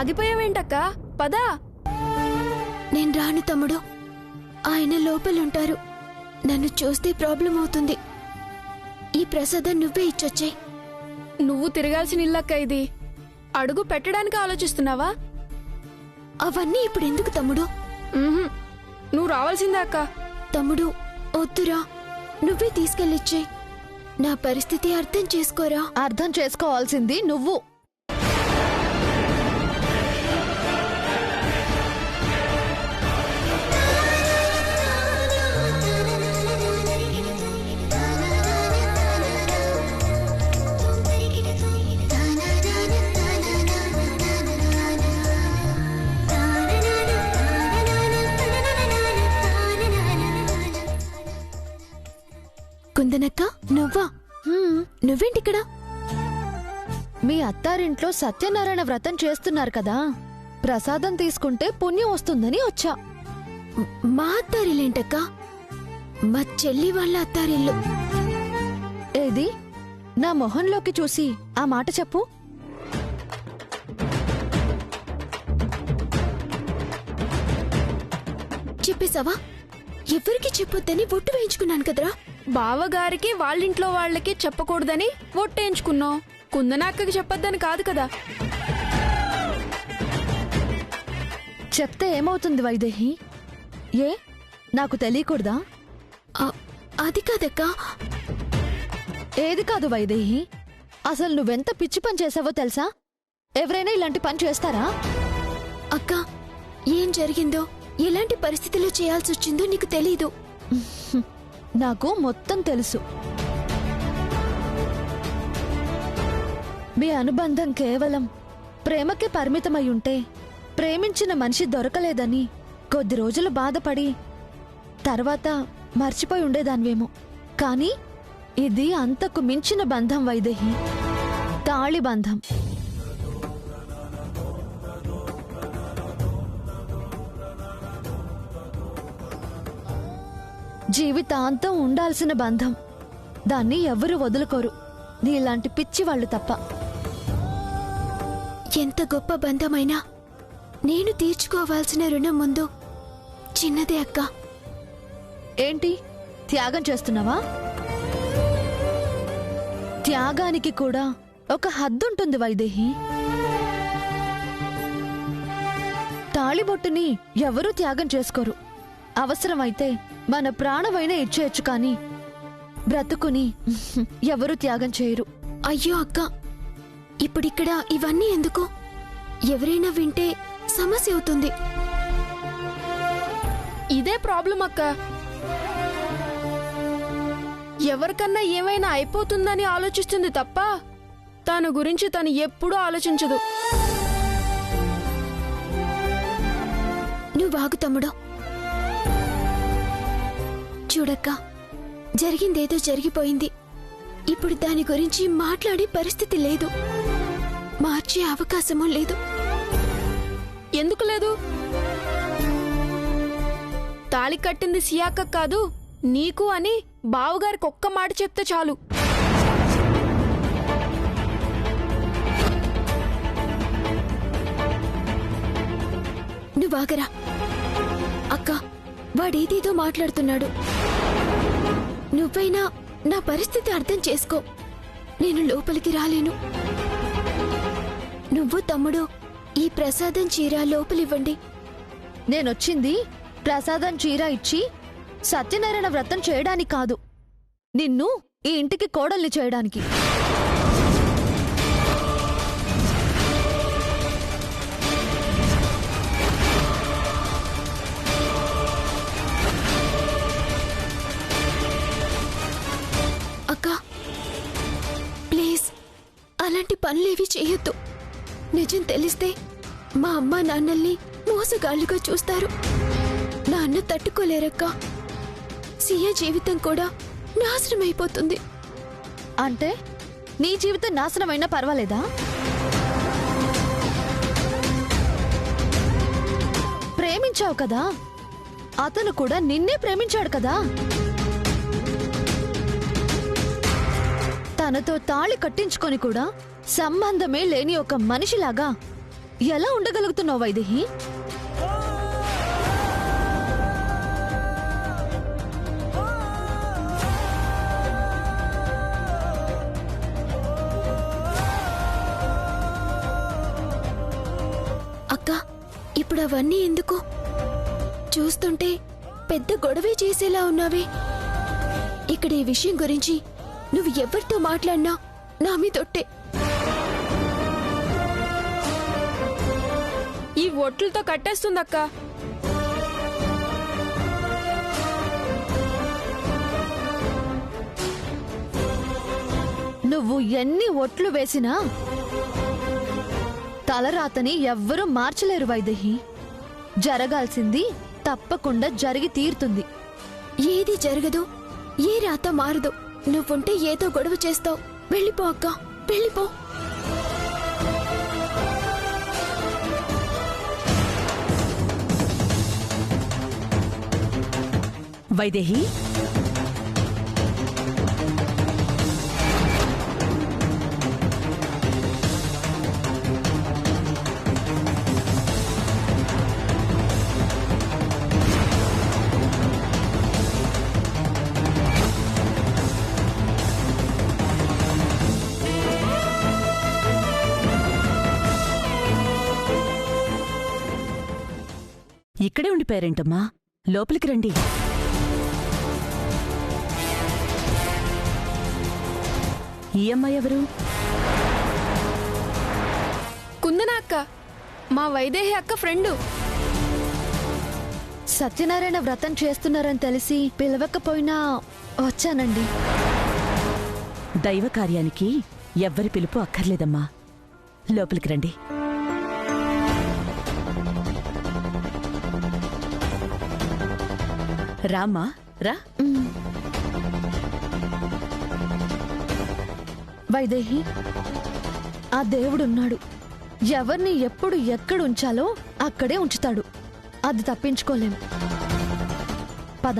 ఆగిపోయావేంటక్క? పదా. నేను రాను తమ్ముడు, ఆయన లోపలుంటారు. నన్ను చూస్తే ప్రాబ్లం అవుతుంది. ఈ ప్రసాదం నువ్వే ఇచ్చొచ్చాయి. నువ్వు తిరగాల్సిన ఇల్లక్క ఇది. అడుగు పెట్టడానికి ఆలోచిస్తున్నావా? అవన్నీ ఇప్పుడు ఎందుకు తమ్ముడు? నువ్వు రావాల్సిందే అక్క. తమ్ముడు వద్దురా, నువ్వే తీసుకెళ్ళిచ్చే. నా పరిస్థితి అర్థం చేసుకోరా. అర్థం చేసుకోవాల్సింది నువ్వు. కుందనక్క, నువ్వా? నువ్వేంటిక్కడ? మీ అత్తారింట్లో సత్యనారాయణ వ్రతం చేస్తున్నారు కదా, ప్రసాదం తీసుకుంటే పుణ్యం వస్తుందని వచ్చా. మా అత్తారిల్లేంటక్క? మా చెల్లి వాళ్ళ అత్తారిల్లు. ఏది? నా మొహంలోకి చూసి ఆ మాట చెప్పు. చెప్పేశావా? ఎవరికి చెప్పొద్దని ఒట్టు వేయించుకున్నాను కదరా. బావగారికి వాళ్ళింట్లో వాళ్ళకి చెప్పకూడదని ఒట్టేయించుకున్నావు. కుందనక్కకి చెప్పొద్దని కాదు కదా. చెప్తే ఏమవుతుంది వైదేహి? ఏ నాకు తెలియకూడదా? అది కాదక్కా. ఏది కాదు వైదేహి? అసలు నువ్వెంత పిచ్చి పని చేసావో తెలుసా? ఎవరైనా ఇలాంటి పని చేస్తారా? అక్క, ఏం జరిగిందో, ఎలాంటి పరిస్థితుల్లో చేయాల్సొచ్చిందో నీకు తెలీదు. నాకు మొత్తం తెలుసు. మీ అనుబంధం కేవలం ప్రేమకే పరిమితమై ఉంటే, ప్రేమించిన మనిషి దొరకలేదని కొద్ది రోజులు బాధపడి తర్వాత మర్చిపోయి ఉండేదానివేమో. కానీ ఇది అంతకు మించిన బంధం వైదేహి, తాళి బంధం. జీవితాంతం ఉండాల్సిన బంధం. దాన్ని ఎవరు వదులుకోరు, నీలాంటి పిచ్చి వాళ్ళు తప్ప. ఎంత గొప్ప బంధమైనా నేను తీర్చుకోవాల్సిన రుణం ముందు చిన్నదే అక్క. ఏంటి త్యాగం చేస్తున్నావా? త్యాగానికి కూడా ఒక హద్దుంటుంది వైదేహి. తాళిబొట్టుని ఎవరూ త్యాగం చేసుకోరు. అవసరమైతే మన ప్రాణమైనా ఇచ్చేయచ్చు, కానీ బ్రతుకుని ఎవరూ త్యాగం చేయరు. అయ్యో అక్క, ఇప్పుడిక్కడ ఇవన్నీ ఎందుకు? ఎవరైనా వింటే సమస్య అవుతుంది. ఇదే ప్రాబ్లం అక్క. ఎవరికన్నా ఏమైనా అయిపోతుందని ఆలోచిస్తుంది తప్ప తన గురించి తను ఎప్పుడూ ఆలోచించదు. నువ్వాగు తమ్ముడు. చూడక్క, జరిగిందేదో జరిగిపోయింది. ఇప్పుడు దాని గురించి మాట్లాడే పరిస్థితి లేదు, మార్చే అవకాశమూ లేదు. ఎందుకు లేదు? తాళి కట్టింది సియాక కాదు నీకు అని బావగారికి ఒక్క మాట చెప్తే చాలు. నువ్వాగరా అక్క, వాడేదేదో మాట్లాడుతున్నాడు. నువ్వైనా నా పరిస్థితి అర్థం చేసుకో. నేను లోపలికి రాలేను. నువ్వు తమ్ముడు ఈ ప్రసాదం చీర లోపలివ్వండి. నేనొచ్చింది ప్రసాదం చీర ఇచ్చి సత్యనారాయణ వ్రతం చేయడానికి కాదు, నిన్ను ఈ ఇంటికి కోడల్ని చేయడానికి. అక్క, ప్లీజ్ అలాంటి పనులేవి చేయొద్దు. నిజం తెలిస్తే మా అమ్మ నాన్నల్ని మోసగాళ్ళుగా చూస్తారు. నాన్న తట్టుకోలేరక్క. సియ జీవితం కూడా నాశనమైపోతుంది. అంటే నీ జీవితం నాశనమైనా పర్వాలేదా? ప్రేమించావు కదా, అతను కూడా నిన్నే ప్రేమించాడు కదా. తనతో తాళి కట్టించుకొని కూడా సంబంధమే లేని ఒక మనిషిలాగా ఎలా ఉండగలుగుతున్నావు వైదేహి? అక్క, ఇప్పుడు అవన్నీ ఎందుకు? చూస్తుంటే పెద్ద గొడవే చేసేలా ఉన్నావే. ఇక్కడ ఈ విషయం గురించి నువ్వు ఎవరితో మాట్లాడినా నా మీదొట్టే. ఈ ఒట్లతో కట్టేస్తుందక్క. నువ్వు ఎన్ని ఒట్లు వేసినా తలరాతని ఎవ్వరూ మార్చలేరు వైదేహి. జరగాల్సింది తప్పకుండా జరిగి తీరుతుంది. ఏది జరగదు, ఏ రాత మారదు. నువ్వుంటే ఏదో గొడవ చేస్తావు. వెళ్ళిపో అక్క, వెళ్ళిపో. వైదేహి, ఇక్కడే ఉండిపోయారేంటమ్మా? లోపలికి రండి. ఈ అమ్మాయి ఎవరు? కుందన అక్క, మా వైదేహి అక్క ఫ్రెండు. సత్యనారాయణ వ్రతం చేస్తున్నారని తెలిసి పిలవకపోయినా వచ్చానండి. దైవ కార్యానికి ఎవ్వరి పిలుపు అక్కర్లేదమ్మా. లోపలికి రండి. రామ్మా, రా. వైదేహి, ఆ దేవుడున్నాడు. ఎవరిని ఎప్పుడు ఎక్కడ ఉంచాలో అక్కడే ఉంచుతాడు. అది తప్పించుకోలేం. పద.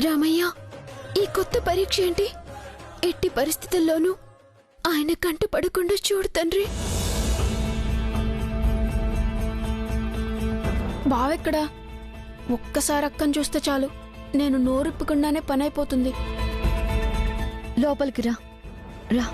రామయ్య, ఈ కొత్త పరీక్ష ఏంటి? ఎట్టి పరిస్థితుల్లోనూ ఆయన కంట పడకుండా చూడు తండ్రి. బావెక్కడా? ఒక్కసారి అక్కని చూస్తే చాలు, నేను నోరిప్పకుండానే పని అయిపోతుంది. లోపలికి రా. రా.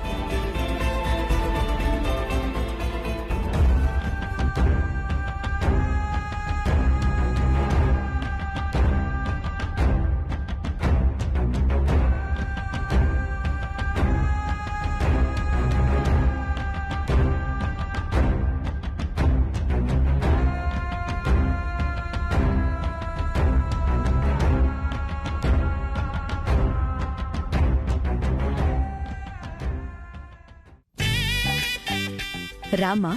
రామ్మా,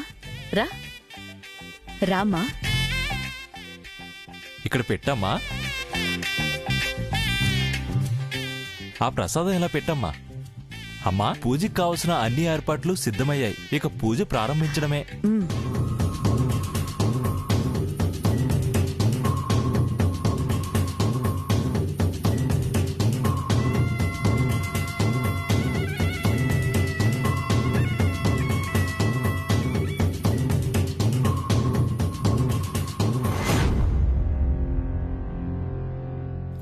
రా. రామ్మా. ఇక్కడ పెట్టమ్మా. ఆ ప్రసాదం ఇలా పెట్టమ్మా. అమ్మా, పూజకి కావలసిన అన్ని ఏర్పాట్లు సిద్ధమయ్యాయి. ఇక పూజ ప్రారంభించడమే.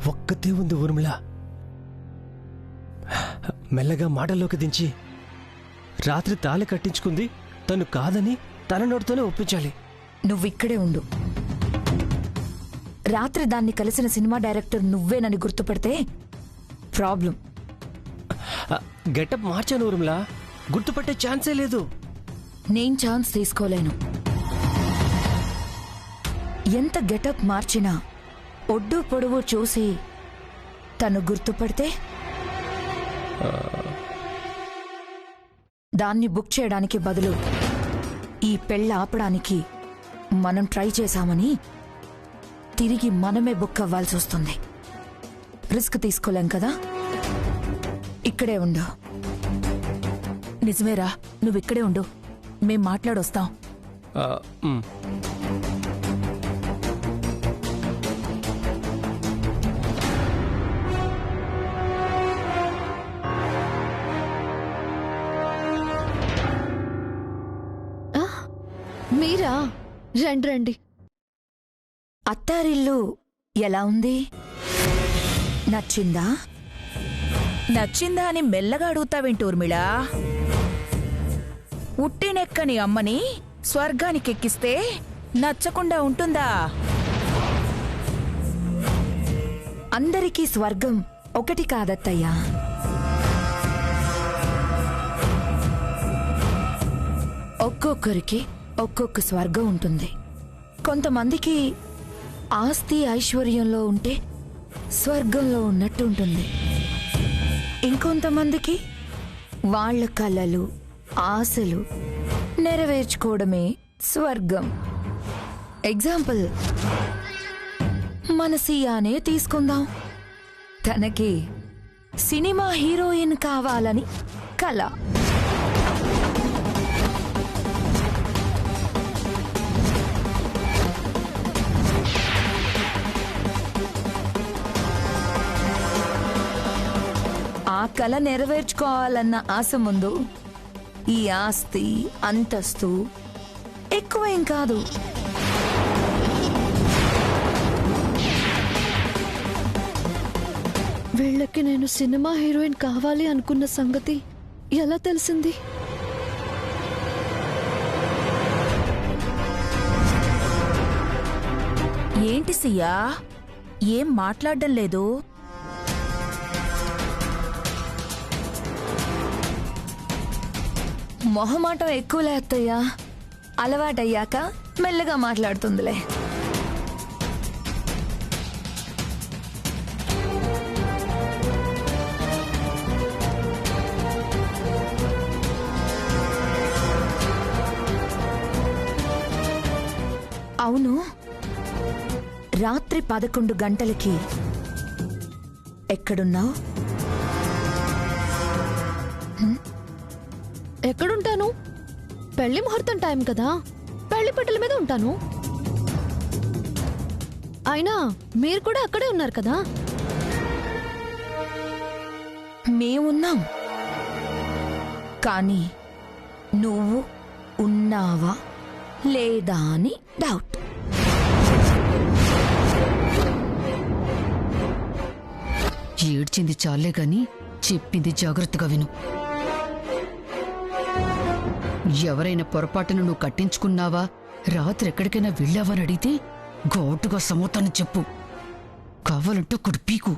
ఒక్కతే ఉంది ఊర్మిళ. మెల్లగా మాటల్లోకి దించి రాత్రి తాళి కట్టించుకుంది తను కాదని తన నోటితోనే ఒప్పించాలి. నువ్విక్కడే ఉండు. రాత్రి దాన్ని కలిసిన సినిమా డైరెక్టర్ నువ్వేనని గుర్తుపడితే ప్రాబ్లం. గెటప్ మార్చాను ఊర్మిళ, గుర్తుపట్టే ఛాన్సే లేదు. నేను ఛాన్స్ తీసుకోలేను. ఎంత గెటప్ మార్చినా ఒడ్డు పొడవు చూసి తను గుర్తుపడితే దాన్ని బుక్ చేయడానికి బదులు ఈ పెళ్ళ ఆపడానికి మనం ట్రై చేశామని తిరిగి మనమే బుక్ అవ్వాల్సి వస్తుంది. రిస్క్ తీసుకోలేం కదా. ఇక్కడే ఉండు. నిజమేరా, నువ్విక్కడే ఉండు, మేం మాట్లాడొస్తాం. ఆ, ఉమ్. మీరా? రండి రండి. అత్తారిల్లు ఎలా ఉంది? నచ్చిందా? నచ్చిందా అని మెల్లగా అడుగుతావేంటి ఊర్మిళా? ఉట్టినెక్కని అమ్మని స్వర్గానికెక్కిస్తే నచ్చకుండా ఉంటుందా? అందరికీ స్వర్గం ఒకటి కాదత్తయ్యా. ఒక్కొక్కరికి ఒక్కొక్క స్వర్గం ఉంటుంది. కొంతమందికి ఆస్తి ఐశ్వర్యంలో ఉంటే స్వర్గంలో ఉన్నట్టు ఉంటుంది. ఇంకొంతమందికి వాళ్ళ కలలు ఆశలు నెరవేర్చుకోవడమే స్వర్గం. ఎగ్జాంపుల్ మన సియానే తీసుకుందాం. తనకి సినిమా హీరోయిన్ కావాలని కల. ఆ కల నెరవేర్చుకోవాలన్న ఆశ ముందు ఈ ఆస్తి అంతస్తు ఎక్కువేం కాదు. వీళ్ళకి నేను సినిమా హీరోయిన్ కావాలి అనుకున్న సంగతి ఎలా తెలిసింది? ఏంటి సియా, ఏం మాట్లాడడం లేదు? మొహమాటం ఎక్కువలే అత్తయ్యా. అలవాటయ్యాక మెల్లగా మాట్లాడుతుందిలే. అవును, రాత్రి 11 గంటలకి ఎక్కడున్నావు? ఎక్కడుంటాను? పెళ్లి ముహూర్తం టైం కదా, పెళ్లి పట్టల మీద ఉంటాను. అయినా మీరు కూడా అక్కడే ఉన్నారు కదా. మేమున్నాం, కానీ నువ్వు ఉన్నావా లేదా అని డౌట్. ఏడ్చింది చాలే గాని చెప్పింది జాగ్రత్తగా విను. ఎవరైనా పొరపాటును నువ్వు కట్టించుకున్నావా, రాత్రి ఎక్కడికైనా వెళ్ళావని అడిగితే ఘాటుగా సమాధానం చెప్పు. కావాలంటే ఒకటి పీకు.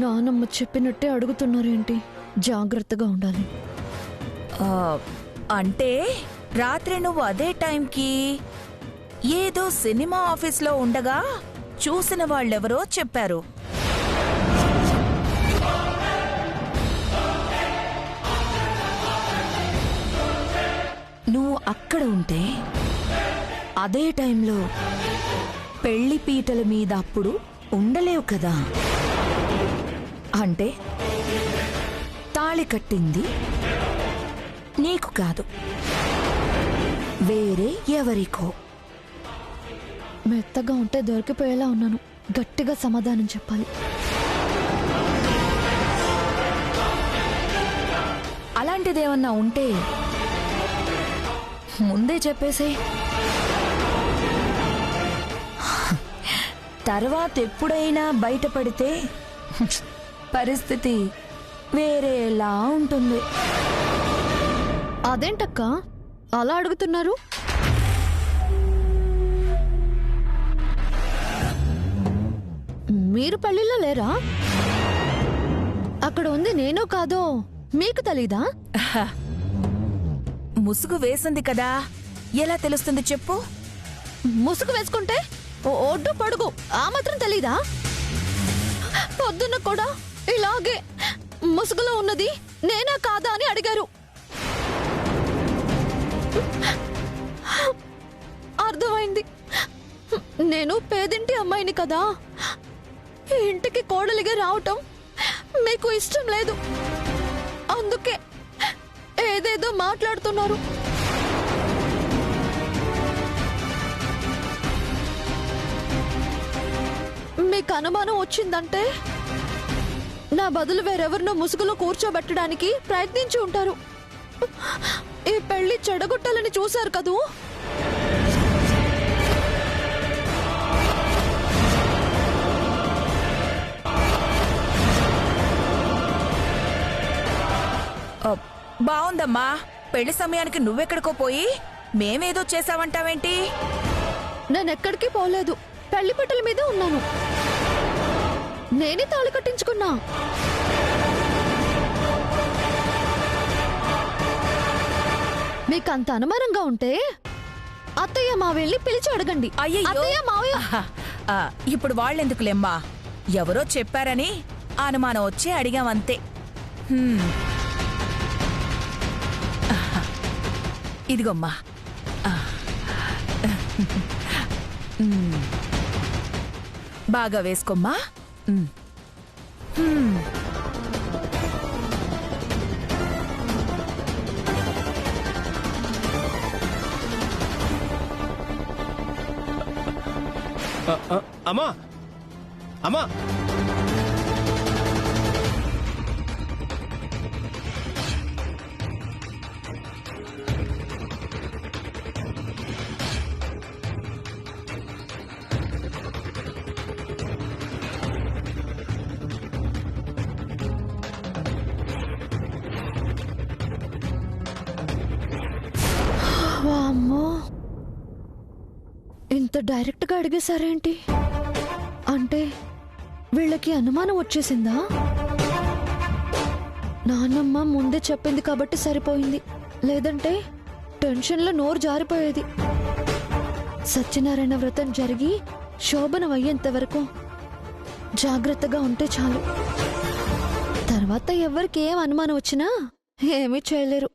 నానమ్మ చెప్పినట్టే అడుగుతున్నారేంటి? జాగ్రత్తగా ఉండాలి. అంటే రాత్రి నువ్వు అదే టైంకి ఏదో సినిమా ఆఫీస్లో ఉండగా చూసిన వాళ్ళెవరో చెప్పారు. నువ్వు అక్కడ ఉంటే అదే టైంలో పెళ్లి పీటల మీద అప్పుడు ఉండలేవు కదా. అంటే తాళి కట్టింది నీకు కాదు, వేరే ఎవరికో. మెత్తగా ఉంటే దొరికిపోయేలా ఉన్నాను. గట్టిగా సమాధానం చెప్పాలి. అలాంటిదేమన్నా ఉంటే ముందే చెప్పేసే. తర్వాత ఎప్పుడైనా బయటపడితే పరిస్థితి వేరేలా ఉంటుంది. అదేంటక్క అలా అడుగుతున్నారు? మీరు పెళ్లిలో లేరా? అక్కడ ఉంది నేనో కాదో మీకు తెలీదా? ముసుగు వేసింది కదా, ఎలా తెలుస్తుంది చెప్పు? ముసుగు వేసుకుంటే ఒడ్డు పడుగు ఆ మాత్రం తెలీదా? పొద్దున్న కూడా ఇలాగే ముసుగులో ఉన్నది నేనా కాదా అని అడిగారు. అర్థమైంది. నేను పేదింటి అమ్మాయిని కదా, ఈ ఇంటికి కోడలిగా రావటం మీకు ఇష్టం లేదు. అందుకే ఏదేదో మాట్లాడుతున్నారు. మీకు అనుమానం వచ్చిందంటే నా బదులు వేరెవరినో ముసుగులో కూర్చోబెట్టడానికి ప్రయత్నించి ఉంటారు. ఈ పెళ్లి చెడగొట్టాలని చూశారు కదూ. బావుందమ్మా. పెళ్లి సమయానికి నువ్వెక్కడికో పోయి మేమేదో చేసావంటావేంటి? నేనెక్కడికి పోలేదు, పెళ్లి పట్టల మీద ఉన్నాను. నేనే తాళి కట్టించుకున్నా. మీకంత అనుమానంగా ఉంటే అత్తయ్య మావయ్యని పిలిచి అడగండి. అత్తయ్య మావయ్య. ఇప్పుడు వాళ్ళెందుకులేమ్మా, ఎవరో చెప్పారని అనుమానం వచ్చి అడిగామంతే. ఇదిగోమ్మా. బాగా వేసుకోమ్మా. అమ్మా అమ్మా, వామ్మో, ఇంత డైరెక్ట్ గా అడిగేశారేంటి? అంటే వీళ్ళకి అనుమానం వచ్చేసిందా? నాన్నమ్మ ముందే చెప్పింది కాబట్టి సరిపోయింది, లేదంటే టెన్షన్లో నోరు జారిపోయేది. సత్యనారాయణ వ్రతం జరిగి శోభనం అయ్యేంత వరకు జాగ్రత్తగా ఉంటే చాలు. తర్వాత ఎవరికి ఏం అనుమానం వచ్చినా ఏమీ చేయలేరు.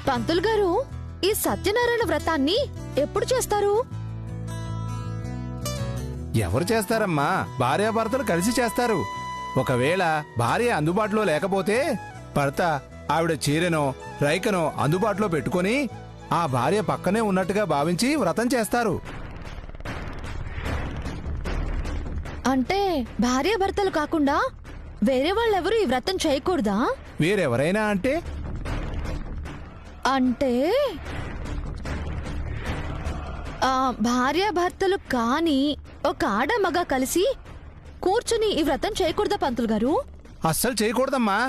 పంతులు గారు, ఈ సత్యనారాయణ వ్రతాన్ని ఎప్పుడు చేస్తారు? ఎవరు చేస్తారమ్మా? భార్యాభర్తలు కలిసి చేస్తారు. ఒకవేళ భార్య అందుబాటులో లేకపోతే భర్త ఆవిడ చీరెనో రైకనో అందుబాటులో పెట్టుకొని ఆ భార్య పక్కనే ఉన్నట్టుగా భావించి వ్రతం చేస్తారు. అంటే భార్యాభర్తలు కాకుండా వేరే వాళ్ళెవరూ ఈ వ్రతం చేయకూడదా? వేరెవరైనా అంటే అంటే భార్యాభర్తలు కాని ఒక ఆడ మగ కలిసి కూర్చుని ఈ వ్రతం చేయకూడదా పంతులు గారు? అస్సలు చేయకూడదమ్మా.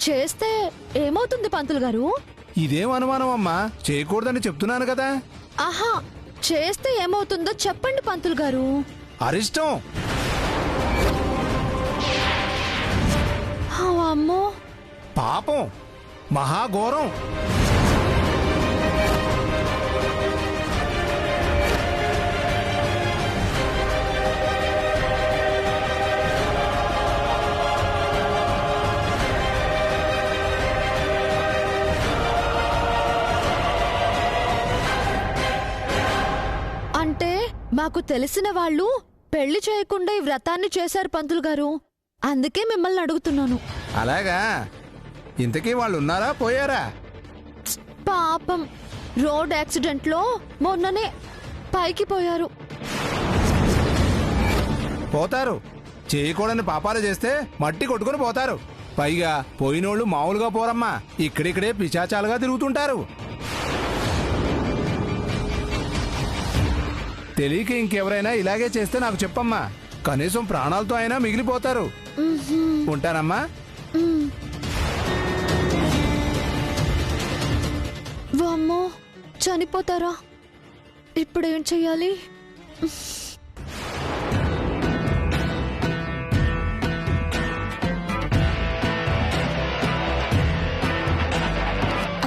చేస్తే ఏమవుతుంది పంతులు గారు? ఇదేం అనుమానం అమ్మా, చేయకూడదని చెప్తున్నాను కదా. ఆహా, చేస్తే ఏమవుతుందో చెప్పండి పంతులు గారు. అరిష్టం. అమ్మో, పాపం, మహాఘోరం. అంటే మాకు తెలిసిన వాళ్ళు పెళ్లి చేయకుండా ఈ వ్రతాన్ని చేశారు పంతులు గారు, అందుకే మిమ్మల్ని అడుగుతున్నాను. అలాగా? ఇంతకీ వాళ్ళు ఉన్నారా పోయారా? పాపం, రోడ్ యాక్సిడెంట్ లో మొన్ననే పైకి పోయారు. పోతారు. చేయకూడని పాపాలు చేస్తే మట్టి కొట్టుకుని పోతారు. పైగా పోయినోళ్ళు మామూలుగా పోరమ్మా, ఇక్కడిక్కడే పిశాచాలుగా తిరుగుతుంటారు. తెలియక ఇంకెవరైనా ఇలాగే చేస్తే నాకు చెప్పమ్మా, కనీసం ప్రాణాలతో అయినా మిగిలిపోతారు. ఉంటానమ్మా. వామ్మో, చనిపోతారా? ఇప్పుడేం చెయ్యాలి?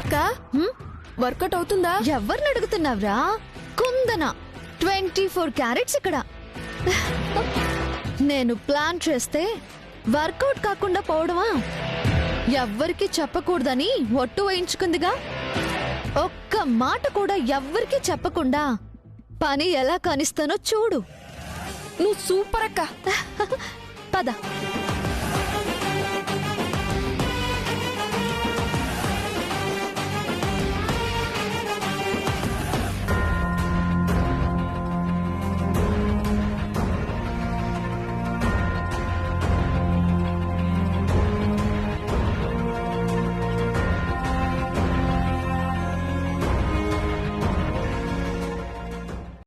అక్క, వర్కౌట్ అవుతుందా? ఎవరిని అడుగుతున్నావురా? కుందన 24 క్యారెట్స్ ఇక్కడ. నేను ప్లాన్ చేస్తే వర్కౌట్ కాకుండా పోవడమా? ఎవ్వరికి చెప్పకూడదని ఒట్టు వేయించుకుందిగా. ఒక్క మాట కూడా ఎవ్వరికి చెప్పకుండా పని ఎలా కానిస్తానో చూడు. నువ్వు సూపర్ అక్క. పద.